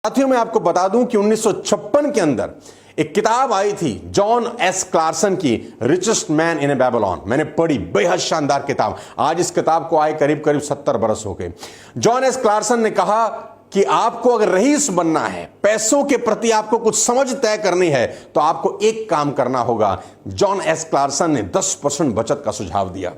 साथियों, मैं आपको बता दूं कि 1956 के अंदर एक किताब आई थी जॉन एस क्लार्सन की, richest man in A Babylon. मैंने पढ़ी, बेहद शानदार किताब। आज इस किताब को आए करीब करीब 70 बरस हो गए। जॉन एस क्लार्सन ने कहा कि आपको अगर रईस बनना है, पैसों के प्रति आपको कुछ समझ तय करनी है, तो आपको एक काम करना होगा। जॉन एस क्लार्सन ने 10% बचत का सुझाव दिया।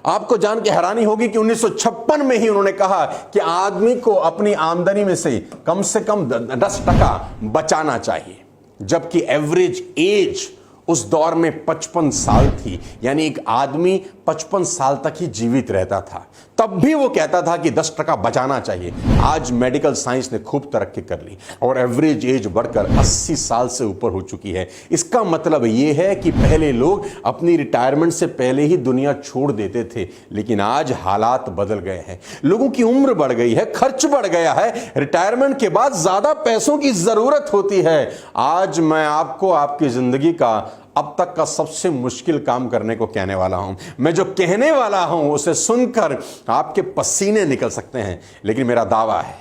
आपको जान के हैरानी होगी कि 1956 में ही उन्होंने कहा कि आदमी को अपनी आमदनी में से कम 10% बचाना चाहिए, जबकि एवरेज एज उस दौर में 55 साल थी। यानी एक आदमी 55 साल तक ही जीवित रहता था, तब भी वो कहता था कि 10% बचाना चाहिए। आज मेडिकल साइंस ने खूब तरक्की कर ली और एवरेज एज बढ़कर 80 साल से ऊपर हो चुकी है। इसका मतलब ये है कि पहले लोग अपनी रिटायरमेंट से पहले ही दुनिया छोड़ देते थे, लेकिन आज हालात बदल गए हैं। लोगों की उम्र बढ़ गई है, खर्च बढ़ गया है, रिटायरमेंट के बाद ज्यादा पैसों की जरूरत होती है। आज मैं आपको आपकी जिंदगी का अब तक का सबसे मुश्किल काम करने को कहने वाला हूं। मैं जो कहने वाला हूं उसे सुनकर आपके पसीने निकल सकते हैं, लेकिन मेरा दावा है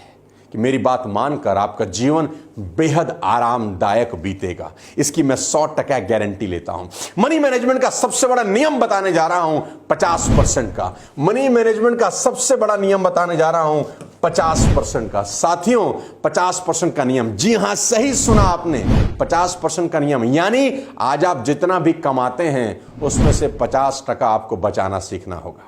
कि मेरी बात मानकर आपका जीवन बेहद आरामदायक बीतेगा। इसकी मैं 100% गारंटी लेता हूं। मनी मैनेजमेंट का सबसे बड़ा नियम बताने जा रहा हूं 50% का। मनी मैनेजमेंट का सबसे बड़ा नियम बताने जा रहा हूं 50% का। साथियों, 50% का नियम, जी हां, सही सुना आपने, 50% का नियम। यानी आज आप जितना भी कमाते हैं उसमें से 50% आपको बचाना सीखना होगा।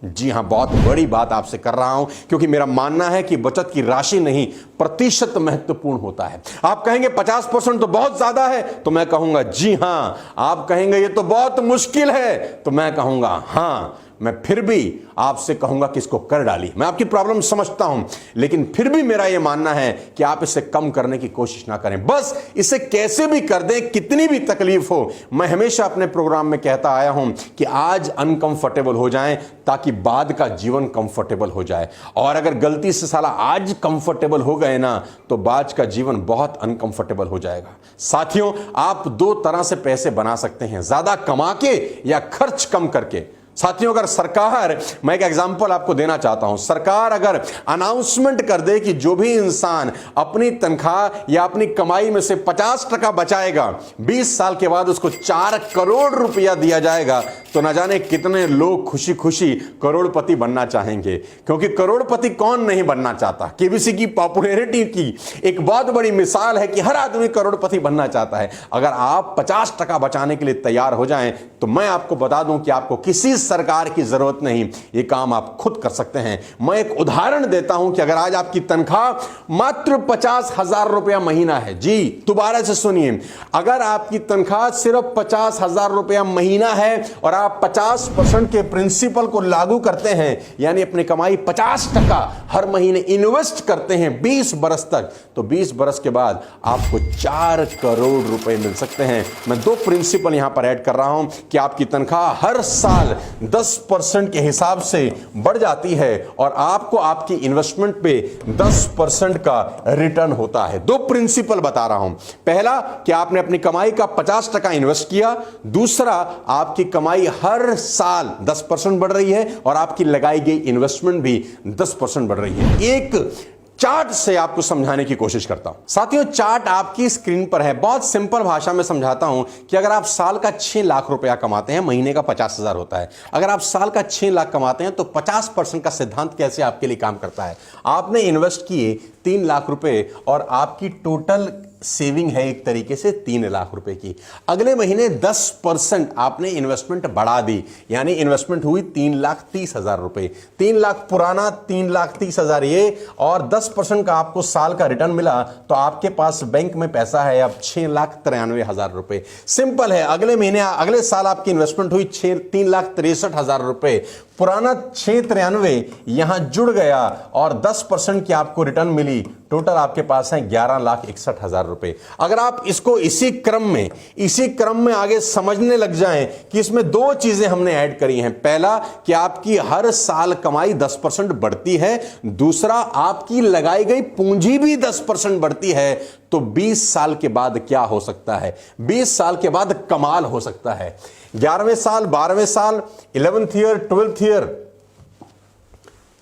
जी हां, बहुत बड़ी बात आपसे कर रहा हूं, क्योंकि मेरा मानना है कि बचत की राशि नहीं, प्रतिशत महत्वपूर्ण होता है। आप कहेंगे 50% तो बहुत ज्यादा है, तो मैं कहूंगा जी हां। आप कहेंगे ये तो बहुत मुश्किल है, तो मैं कहूंगा हां। मैं फिर भी आपसे कहूंगा कि इसको कर डालिए। मैं आपकी प्रॉब्लम समझता हूं, लेकिन फिर भी मेरा यह मानना है कि आप इसे कम करने की कोशिश ना करें, बस इसे कैसे भी कर दें, कितनी भी तकलीफ हो। मैं हमेशा अपने प्रोग्राम में कहता आया हूं कि आज अनकंफर्टेबल हो जाएं ताकि बाद का जीवन कंफर्टेबल हो जाए। और अगर गलती से साला आज कंफर्टेबल हो गए ना, तो बाद का जीवन बहुत अनकंफर्टेबल हो जाएगा। साथियों, आप 2 तरह से पैसे बना सकते हैं, ज्यादा कमा के या खर्च कम करके। साथियों, अगर सरकार, मैं एक एग्जांपल आपको देना चाहता हूं, सरकार अगर अनाउंसमेंट कर दे कि जो भी इंसान अपनी तनख्वाह या अपनी कमाई में से 50% बचाएगा, 20 साल के बाद उसको 4 करोड़ रुपया दिया जाएगा, तो न जाने कितने लोग खुशी खुशी करोड़पति बनना चाहेंगे। क्योंकि करोड़पति कौन नहीं बनना चाहता। केबीसी की पॉपुलैरिटी की एक बहुत बड़ी मिसाल है कि हर आदमी करोड़पति बनना चाहता है। अगर आप 50% बचाने के लिए तैयार हो जाएं, तो मैं आपको बता दूं कि आपको किसी सरकार की जरूरत नहीं, यह काम आप खुद कर सकते हैं। मैं एक उदाहरण देता हूं कि अगर आज आपकी तनख्वाह मात्र 50,000 रुपया महीना है, जी दोबारा से सुनिए, अगर आपकी तनख्वाह सिर्फ 50,000 रुपया महीना है और आप 50% के प्रिंसिपल को लागू करते हैं, यानी अपनी कमाई 50% हर महीने इन्वेस्ट करते हैं 20 बरस तक, तो 20 बरस के बाद आपको 4 करोड़ रुपए मिल सकते हैं। मैं 2 प्रिंसिपल यहां पर ऐड कर रहा हूं कि आपकी तनख्वाह हर साल 10% के हिसाब से बढ़ जाती है और आपको आपकी इन्वेस्टमेंट पे 10% का रिटर्न होता है। 2 प्रिंसिपल बता रहा हूं। पहला कि आपने अपनी कमाई का 50% इन्वेस्ट किया, दूसरा आपकी कमाई हर साल 10% बढ़ रही है और आपकी लगाई गई इन्वेस्टमेंट भी 10% बढ़ रही है। एक चार्ट से आपको समझाने की कोशिश करता हूं। साथियों, चार्ट आपकी स्क्रीन पर है। बहुत सिंपल भाषा में समझाता हूं कि अगर आप साल का 6 लाख रुपया कमाते हैं, महीने का 50,000 होता है। अगर आप साल का 6 लाख कमाते हैं तो 50% का सिद्धांत कैसे आपके लिए काम करता है। आपने इन्वेस्ट किए 3 लाख रुपए और आपकी टोटल सेविंग है एक तरीके से 3 लाख रुपए की। अगले महीने 10% आपने इन्वेस्टमेंट बढ़ा दी, यानी इन्वेस्टमेंट हुई 3,30,000 रुपए। 3 लाख पुराना, 3,30,000 ये, और 10% का आपको साल का रिटर्न मिला, तो आपके पास बैंक में पैसा है अब 6,93,000 रुपए। सिंपल है, अगले महीने, अगले साल आपकी इन्वेस्टमेंट हुई 3,63,000 रुपए। पुराना 693 यहां जुड़ गया और 10% की आपको रिटर्न मिली, टोटल आपके पास है 11,61,000 रुपए। अगर आप इसको इसी क्रम में आगे समझने लग जाएं कि इसमें 2 चीजें हमने ऐड करी हैं। पहला कि आपकी हर साल कमाई 10% बढ़ती है, दूसरा आपकी लगाई गई पूंजी भी 10% बढ़ती है। तो 20 साल के बाद क्या हो सकता है? 20 साल के बाद कमाल हो सकता है। 11वें साल, 12वें साल, 11th ईयर, 12th ईयर,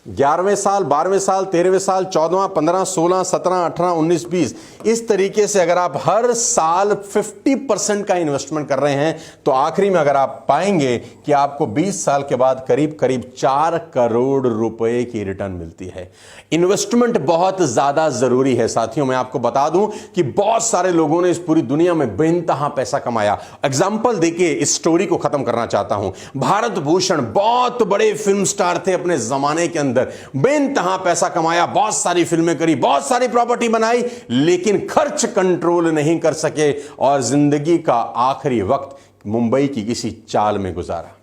11वें साल, 12वें साल, 13वें साल, 14वां, 15, 16, 17, 18, 19, 20 इस तरीके से अगर आप हर साल 50% का इन्वेस्टमेंट कर रहे हैं तो आखिरी में अगर आप पाएंगे कि आपको 20 साल के बाद करीब करीब 4 करोड़ रुपए की रिटर्न मिलती है। इन्वेस्टमेंट बहुत ज्यादा जरूरी है साथियों। मैं आपको बता दूं कि बहुत सारे लोगों ने इस पूरी दुनिया में बेइंतहा पैसा कमाया। एग्जाम्पल देके इस स्टोरी को खत्म करना चाहता हूं। भारत भूषण बहुत बड़े फिल्म स्टार थे अपने जमाने के अंदर, बेइंतहा पैसा कमाया, बहुत सारी फिल्में करी, बहुत सारी प्रॉपर्टी बनाई, लेकिन खर्च कंट्रोल नहीं कर सके और जिंदगी का आखिरी वक्त मुंबई की किसी चाल में गुजारा।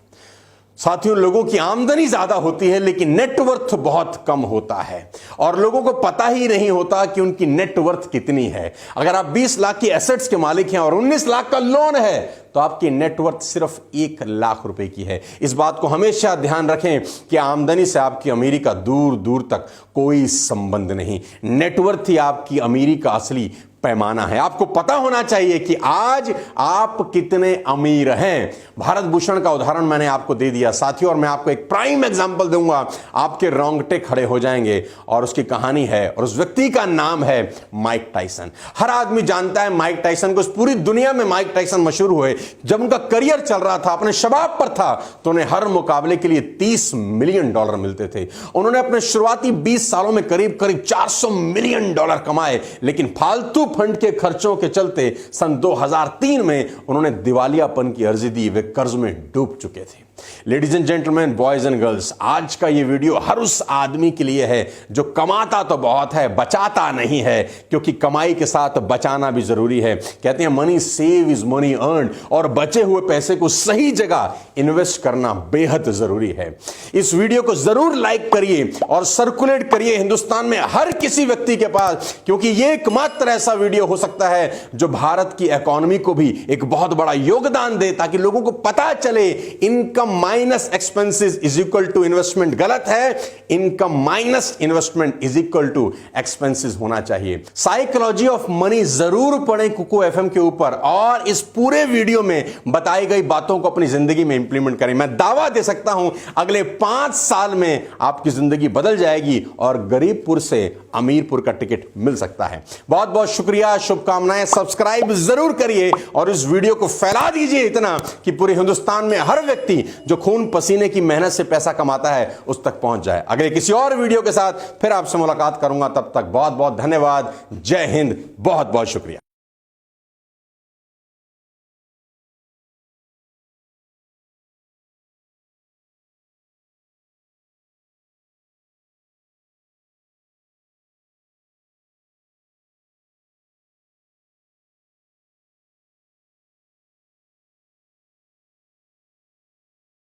साथियों, लोगों की आमदनी ज्यादा होती है लेकिन नेटवर्थ बहुत कम होता है और लोगों को पता ही नहीं होता कि उनकी नेटवर्थ कितनी है। अगर आप 20 लाख की एसेट्स के मालिक हैं और 19 लाख का लोन है तो आपकी नेटवर्थ सिर्फ 1 लाख रुपए की है। इस बात को हमेशा ध्यान रखें कि आमदनी से आपकी अमीरी का दूर दूर तक कोई संबंध नहीं। नेटवर्थ ही आपकी अमीरी का असली पैमाना है। आपको पता होना चाहिए कि आज आप कितने अमीर हैं। भारत भूषण का उदाहरण मैंने आपको दे दिया साथियों, और मैं आपको एक प्राइम एग्जांपल दूंगा, आपके रोंगटे खड़े हो जाएंगे। और उसकी कहानी है और उस व्यक्ति का नाम है माइक टायसन। हर आदमी जानता है माइक टायसन को। इस पूरी दुनिया में माइक टायसन मशहूर हुए जब उनका करियर चल रहा था, अपने शबाब पर था, तो उन्हें हर मुकाबले के लिए $30 मिलियन मिलते थे। उन्होंने अपने शुरुआती 20 सालों में करीब करीब $400 मिलियन कमाए, लेकिन फालतू फंड के खर्चों के चलते सन 2003 में उन्होंने दिवालियापन की अर्जी दी। वे कर्ज में डूब चुके थे। Ladies and gentleman, boys and girls, आज का ये वीडियो हर उस आदमी के लिए है जो कमाता तो बहुत है, बचाता नहीं है, क्योंकि कमाई के साथ बचाना भी जरूरी है। कहते हैं money save is money earn, और बचे हुए पैसे को सही जगह इन्वेस्ट करना बेहद जरूरी है। इस वीडियो को जरूर लाइक करिए और सर्कुलेट करिए हिंदुस्तान में हर किसी व्यक्ति के पास, क्योंकि यह एकमात्र ऐसा वीडियो हो सकता है जो भारत की इकोनॉमी को भी एक बहुत बड़ा योगदान दे, ताकि लोगों को पता चले income minus expenses is equal to investment गलत है, income minus investment is equal to expenses होना चाहिए। साइकोलॉजी ऑफ मनी जरूर पढ़ें कुकू एफएम के ऊपर और इस पूरे वीडियो में बताई गई बातों को अपनी जिंदगी में इंप्लीमेंट करें। मैं दावा दे सकता हूं अगले 5 साल में आपकी जिंदगी बदल जाएगी और गरीबपुर से अमीरपुर का टिकट मिल सकता है। बहुत बहुत शुक्रिया, शुभकामनाएं। सब्सक्राइब जरूर करिए और इस वीडियो को फैला दीजिए इतना कि पूरे हिंदुस्तान में हर व्यक्ति जो खून पसीने की मेहनत से पैसा कमाता है उस तक पहुंच जाए। अगले किसी और वीडियो के साथ फिर आपसे मुलाकात करूंगा। तब तक बहुत बहुत धन्यवाद। जय हिंद, बहुत बहुत शुक्रिया।